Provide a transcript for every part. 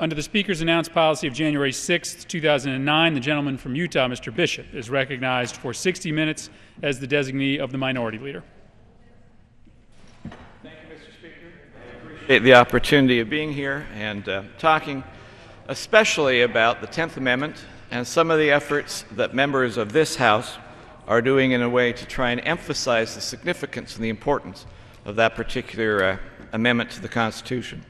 Under the Speaker's announced policy of January 6, 2009, the gentleman from Utah, Mr. Bishop, is recognized for 60 minutes as the designee of the Minority Leader. Thank you, Mr. Speaker. I appreciate the opportunity of being here and talking especially about the 10th Amendment and some of the efforts that members of this House are doing in a way to try and emphasize the significance and the importance of that particular amendment to the Constitution.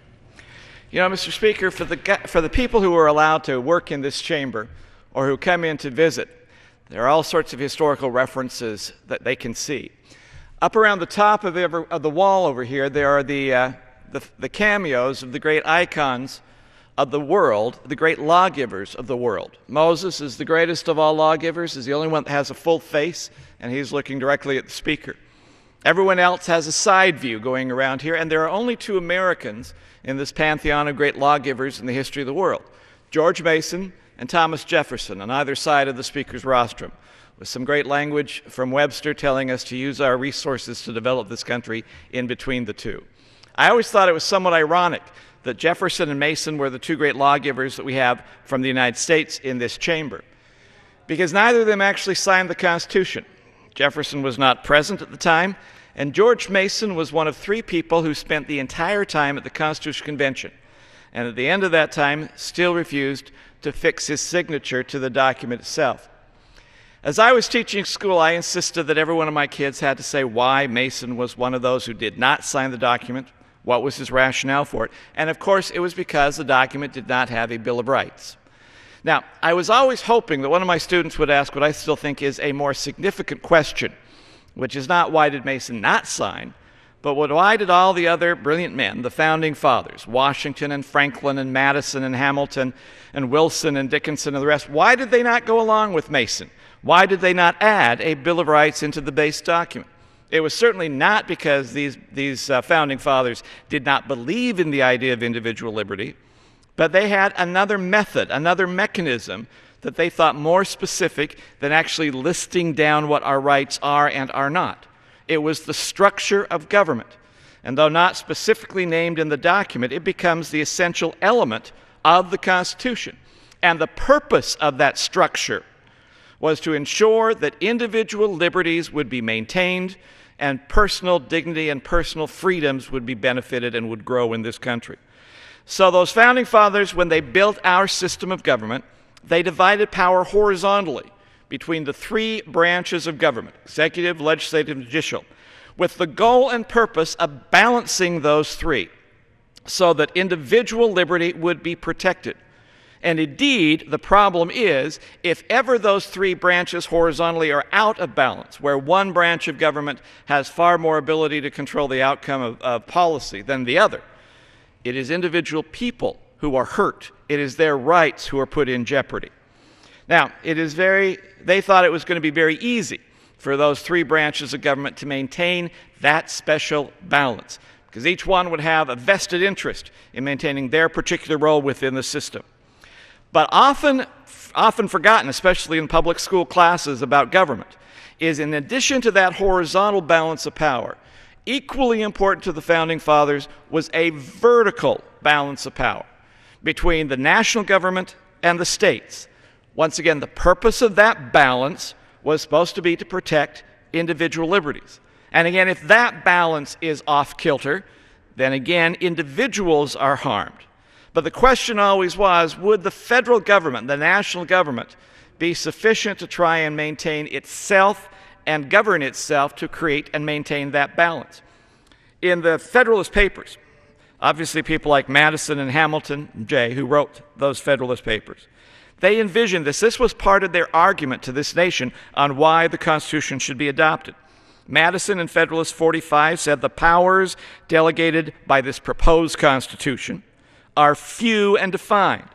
You know, Mr. Speaker, for the people who are allowed to work in this chamber or who come in to visit, there are all sorts of historical references that they can see. Up around the top of the wall over here, there are the cameos of the great icons of the world, the great lawgivers of the world. Moses is the greatest of all lawgivers, is the only one that has a full face, and he's looking directly at the Speaker. Everyone else has a side view going around here, and there are only two Americans in this pantheon of great lawgivers in the history of the world, George Mason and Thomas Jefferson, on either side of the Speaker's rostrum, with some great language from Webster telling us to use our resources to develop this country in between the two. I always thought it was somewhat ironic that Jefferson and Mason were the two great lawgivers that we have from the United States in this chamber, because neither of them actually signed the Constitution. Jefferson was not present at the time, and George Mason was one of three people who spent the entire time at the Constitutional Convention, and at the end of that time still refused to fix his signature to the document itself. As I was teaching school, I insisted that every one of my kids had to say why Mason was one of those who did not sign the document, what was his rationale for it, and of course it was because the document did not have a Bill of Rights. Now, I was always hoping that one of my students would ask what I still think is a more significant question, which is not why did Mason not sign, but why did all the other brilliant men, the founding fathers, Washington and Franklin and Madison and Hamilton and Wilson and Dickinson and the rest, why did they not go along with Mason? Why did they not add a Bill of Rights into the base document? It was certainly not because these founding fathers did not believe in the idea of individual liberty, but they had another method, another mechanism that they thought more specific than actually listing down what our rights are and are not. It was the structure of government. And though not specifically named in the document, it becomes the essential element of the Constitution. And the purpose of that structure was to ensure that individual liberties would be maintained and personal dignity and personal freedoms would be benefited and would grow in this country. So those founding fathers, when they built our system of government, they divided power horizontally between the three branches of government, executive, legislative, and judicial, with the goal and purpose of balancing those three so that individual liberty would be protected. And indeed, the problem is, if ever those three branches horizontally are out of balance, where one branch of government has far more ability to control the outcome of policy than the other, it is individual people who are hurt. It is their rights who are put in jeopardy. Now, they thought it was going to be very easy for those three branches of government to maintain that special balance, because each one would have a vested interest in maintaining their particular role within the system. But often forgotten, especially in public school classes about government, is in addition to that horizontal balance of power, equally important to the founding fathers was a vertical balance of power between the national government and the states. Once again, the purpose of that balance was supposed to be to protect individual liberties. And again, if that balance is off kilter, then again, individuals are harmed. But the question always was, would the federal government, the national government, be sufficient to try and maintain itself and govern itself to create and maintain that balance? In the Federalist Papers, obviously people like Madison and Hamilton and Jay, who wrote those Federalist Papers, they envisioned this. This was part of their argument to this nation on why the Constitution should be adopted. Madison in Federalist 45 said the powers delegated by this proposed Constitution are few and defined.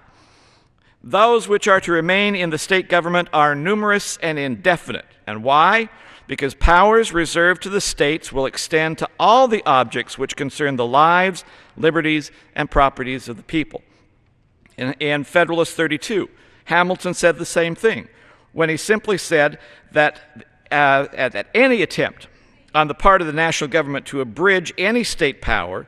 Those which are to remain in the state government are numerous and indefinite. And why? Because powers reserved to the states will extend to all the objects which concern the lives, liberties, and properties of the people. In Federalist 32, Hamilton said the same thing when he simply said that any attempt on the part of the national government to abridge any state power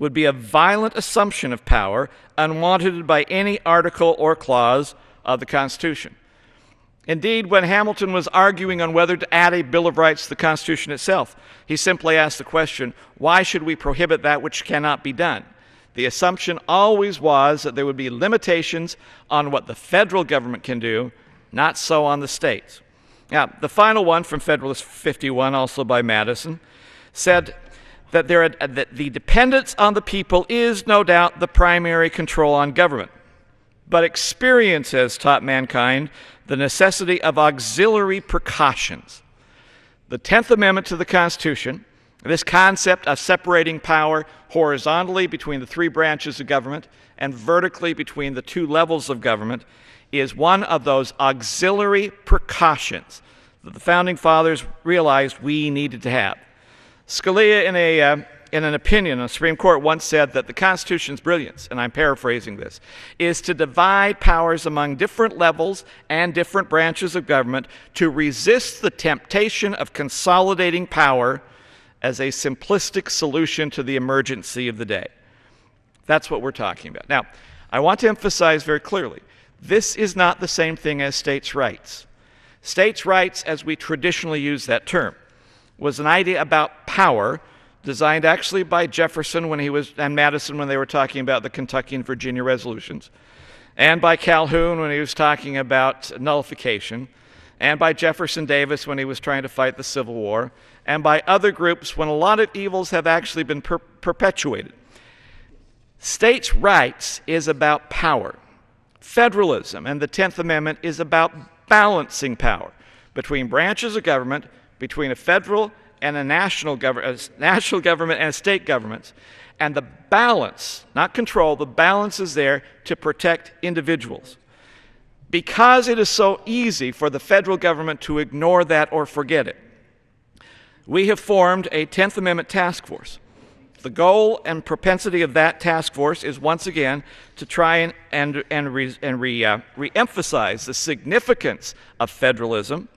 would be a violent assumption of power unwanted by any article or clause of the Constitution. Indeed, when Hamilton was arguing on whether to add a Bill of Rights to the Constitution itself, he simply asked the question, why should we prohibit that which cannot be done? The assumption always was that there would be limitations on what the federal government can do, not so on the states. Now, the final one from Federalist 51, also by Madison, said that the dependence on the people is no doubt the primary control on government. But experience has taught mankind the necessity of auxiliary precautions. The 10th Amendment to the Constitution, this concept of separating power horizontally between the three branches of government and vertically between the two levels of government, is one of those auxiliary precautions that the Founding Fathers realized we needed to have. Scalia, in an opinion on the Supreme Court, once said that the Constitution's brilliance, and I'm paraphrasing this, is to divide powers among different levels and different branches of government to resist the temptation of consolidating power as a simplistic solution to the emergency of the day. That's what we're talking about. Now, I want to emphasize very clearly, this is not the same thing as states' rights. States' rights, as we traditionally use that term, was an idea about power designed actually by Jefferson and Madison when they were talking about the Kentucky and Virginia resolutions, and by Calhoun when he was talking about nullification, and by Jefferson Davis when he was trying to fight the Civil War, and by other groups when a lot of evils have actually been perpetuated. States' rights is about power. Federalism and the 10th Amendment is about balancing power between branches of government, between a federal and a national government and a state government. And the balance, not control, the balance is there to protect individuals. Because it is so easy for the federal government to ignore that or forget it, we have formed a 10th Amendment task force. The goal and propensity of that task force is once again to try and re-emphasize the significance of federalism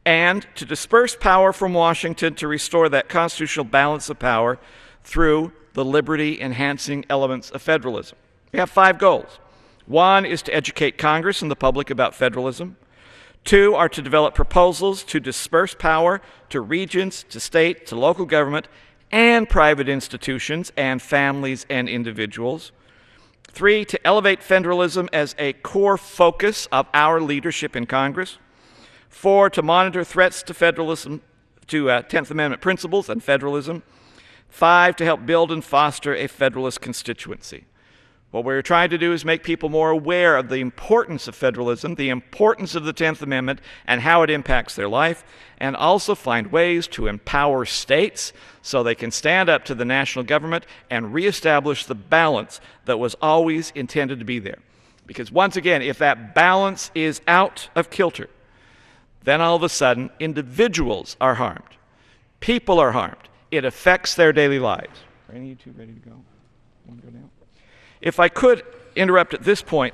and to disperse power from Washington to restore that constitutional balance of power through the liberty-enhancing elements of federalism. We have 5 goals. 1 is to educate Congress and the public about federalism. 2 are to develop proposals to disperse power to regions, to state, to local government, and private institutions and families and individuals. 3, to elevate federalism as a core focus of our leadership in Congress. 4, to monitor threats to federalism, to 10th Amendment principles and federalism. 5, to help build and foster a federalist constituency. What we're trying to do is make people more aware of the importance of federalism, the importance of the 10th Amendment, and how it impacts their life, and also find ways to empower states so they can stand up to the national government and reestablish the balance that was always intended to be there. Because once again, if that balance is out of kilter, then all of a sudden individuals are harmed. People are harmed. It affects their daily lives. Are any of you two ready to go? Want to go now? If I could interrupt at this point,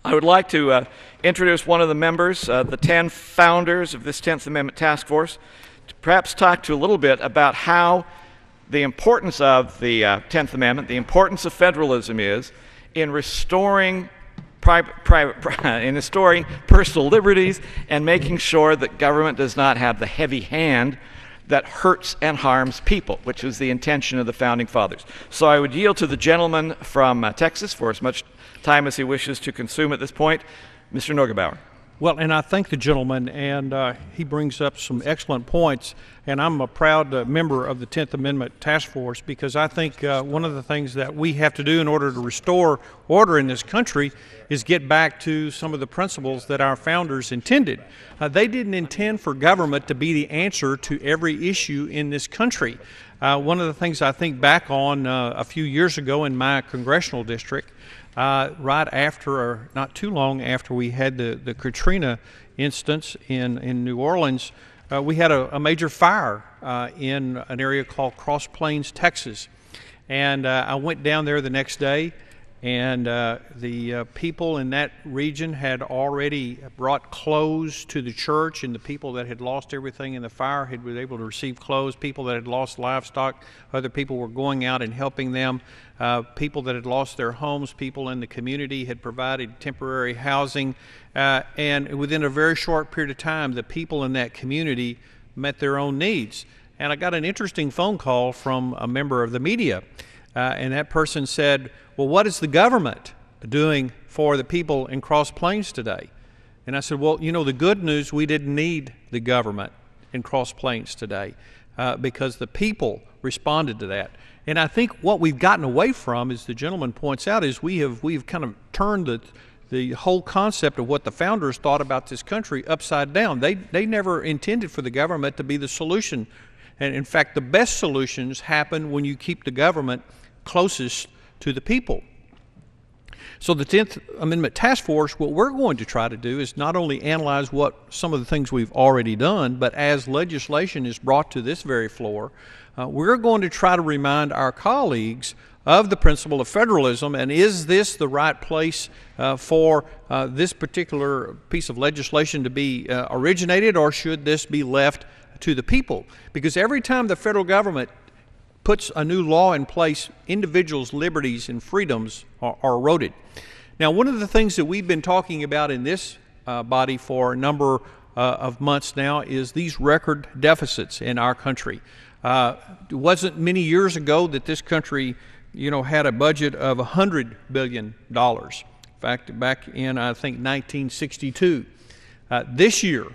I would like to introduce one of the members, the 10 founders of this 10th Amendment Task Force, to perhaps talk to a little bit about how the importance of the 10th Amendment, the importance of federalism is in restoring personal liberties and making sure that government does not have the heavy hand that hurts and harms people, which was the intention of the Founding Fathers. So I would yield to the gentleman from Texas for as much time as he wishes to consume at this point, Mr. Neugebauer. Well, and I thank the gentleman, and he brings up some excellent points, and I'm a proud member of the 10th Amendment Task Force because I think one of the things that we have to do in order to restore order in this country is get back to some of the principles that our founders intended. They didn't intend for government to be the answer to every issue in this country. One of the things I think back on a few years ago in my congressional district, right after, or not too long after we had the Katrina instance in New Orleans, we had a major fire in an area called Cross Plains, Texas. And I went down there the next day, And the people in that region had already brought clothes to the church, and the people that had lost everything in the fire had been able to receive clothes. People that had lost livestock, other people were going out and helping them. People that had lost their homes, people in the community had provided temporary housing. And within a very short period of time, the people in that community met their own needs. And I got an interesting phone call from a member of the media. And that person said, well, what is the government doing for the people in Cross Plains today? And I said, well, you know, the good news, we didn't need the government in Cross Plains today because the people responded to that. And I think what we've gotten away from, as the gentleman points out, is we've kind of turned the whole concept of what the founders thought about this country upside down. They never intended for the government to be the solution. And in fact, the best solutions happen when you keep the government closest to the people. So the 10th Amendment Task Force, what we're going to try to do is not only analyze what some of the things we've already done, but as legislation is brought to this very floor, we're going to try to remind our colleagues of the principle of federalism, and is this the right place for this particular piece of legislation to be originated, or should this be left to the people? Because every time the federal government puts a new law in place, individuals' liberties and freedoms are eroded. Now, one of the things that we've been talking about in this body for a number of months now is these record deficits in our country. It wasn't many years ago that this country, you know, had a budget of $100 billion. In fact, back in, I think, 1962. This year,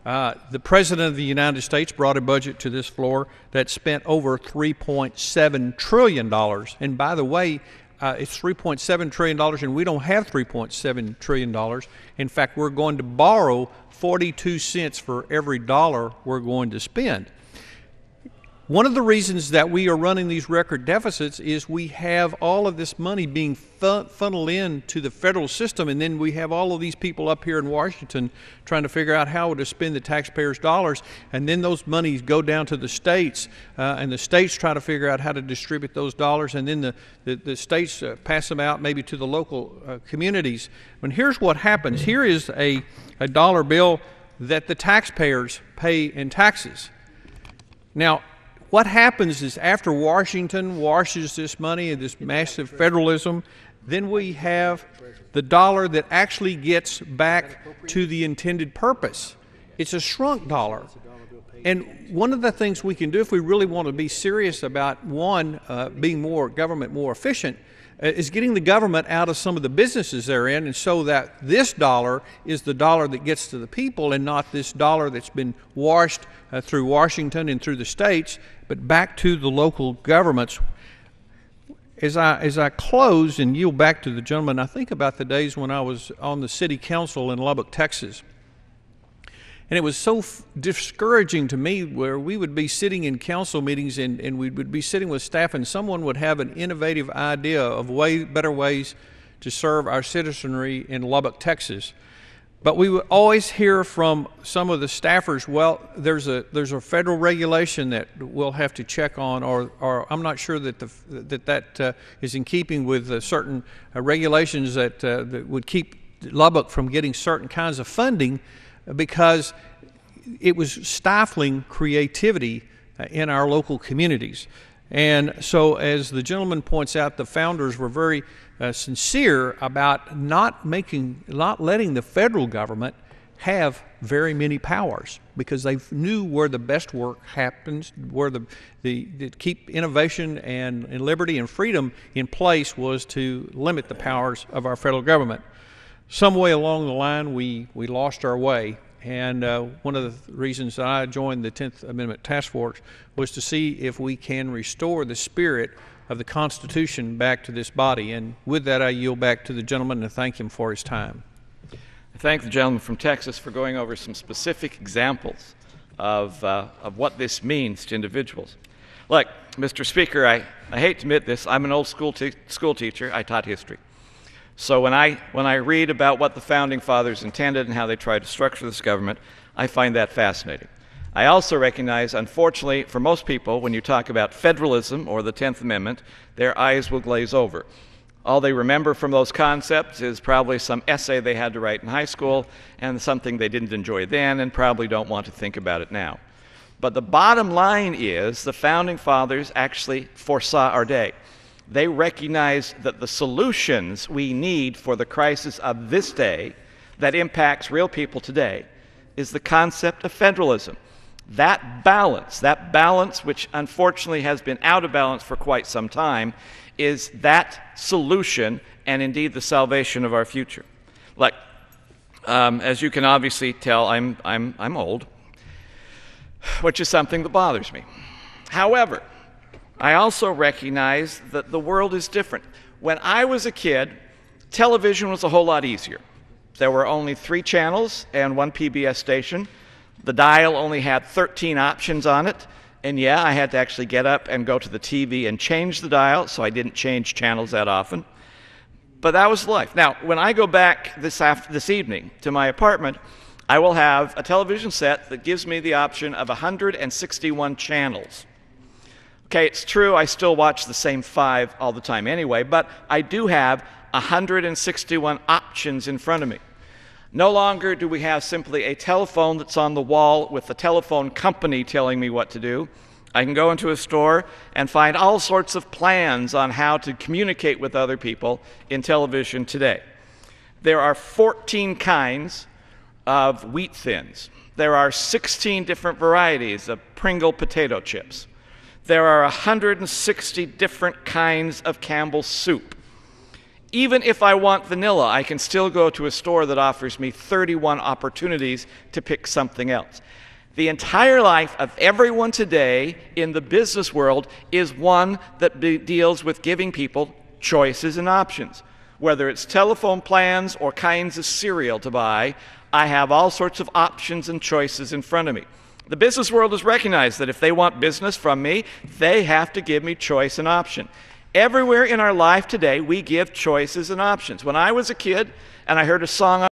the President of the United States brought a budget to this floor that spent over $3.7 trillion. And by the way, it's $3.7 trillion, and we don't have $3.7 trillion. In fact, we're going to borrow 42 cents for every dollar we're going to spend. One of the reasons that we are running these record deficits is we have all of this money being funneled into the federal system, and then we have all of these people up here in Washington trying to figure out how to spend the taxpayers' dollars, and then those monies go down to the states, and the states try to figure out how to distribute those dollars, and then the states pass them out maybe to the local communities. And here's what happens. Here is a dollar bill that the taxpayers pay in taxes. Now, what happens is after Washington washes this money and this massive federalism, then we have the dollar that actually gets back to the intended purpose. It's a shrunk dollar. And one of the things we can do if we really want to be serious about, one, being government more efficient, is getting the government out of some of the businesses they're in, and so that this dollar is the dollar that gets to the people and not this dollar that's been washed through Washington and through the states, but back to the local governments. As I close and yield back to the gentleman, I think about the days when I was on the city council in Lubbock, Texas. And it was so discouraging to me where we would be sitting in council meetings and we would be sitting with staff, and someone would have an innovative idea of better ways to serve our citizenry in Lubbock, Texas. But we would always hear from some of the staffers, well, there's a federal regulation that we'll have to check on, or I'm not sure that that is in keeping with certain regulations that would keep Lubbock from getting certain kinds of funding, because it was stifling creativity in our local communities. And so, as the gentleman points out, the founders were very sincere about not letting the federal government have very many powers, because they knew where the best work happens, where the keep innovation and liberty and freedom in place was to limit the powers of our federal government. Some way along the line, we lost our way, and one of the reasons that I joined the 10th Amendment Task Force was to see if we can restore the spirit of the Constitution back to this body. And with that, I yield back to the gentleman and thank him for his time. I thank the gentleman from Texas for going over some specific examples of what this means to individuals. Look, Mr. Speaker, I hate to admit this, I'm an old school teacher. I taught history. So when I read about what the Founding Fathers intended and how they tried to structure this government, I find that fascinating. I also recognize, unfortunately, for most people, when you talk about federalism or the 10th Amendment, their eyes will glaze over. All they remember from those concepts is probably some essay they had to write in high school and something they didn't enjoy then and probably don't want to think about it now. But the bottom line is the Founding Fathers actually foresaw our day. They recognized that the solutions we need for the crisis of this day that impacts real people today is the concept of federalism. That balance which unfortunately has been out of balance for quite some time, is that solution and indeed the salvation of our future. Like, as you can obviously tell, I'm old, which is something that bothers me. However, I also recognize that the world is different. When I was a kid, television was a whole lot easier. There were only 3 channels and 1 PBS station. The dial only had 13 options on it. And yeah, I had to actually get up and go to the TV and change the dial, so I didn't change channels that often. But that was life. Now, when I go back this evening to my apartment, I will have a television set that gives me the option of 161 channels. Okay, it's true I still watch the same 5 all the time anyway, but I do have 161 options in front of me. No longer do we have simply a telephone that's on the wall with the telephone company telling me what to do. I can go into a store and find all sorts of plans on how to communicate with other people in television today. There are 14 kinds of wheat thins. There are 16 different varieties of Pringle potato chips. There are 160 different kinds of Campbell's soup. Even if I want vanilla, I can still go to a store that offers me 31 opportunities to pick something else. The entire life of everyone today in the business world is one that deals with giving people choices and options. Whether it's telephone plans or kinds of cereal to buy, I have all sorts of options and choices in front of me. The business world has recognized that if they want business from me, they have to give me choice and option. Everywhere in our life today, we give choices and options. When I was a kid and I heard a song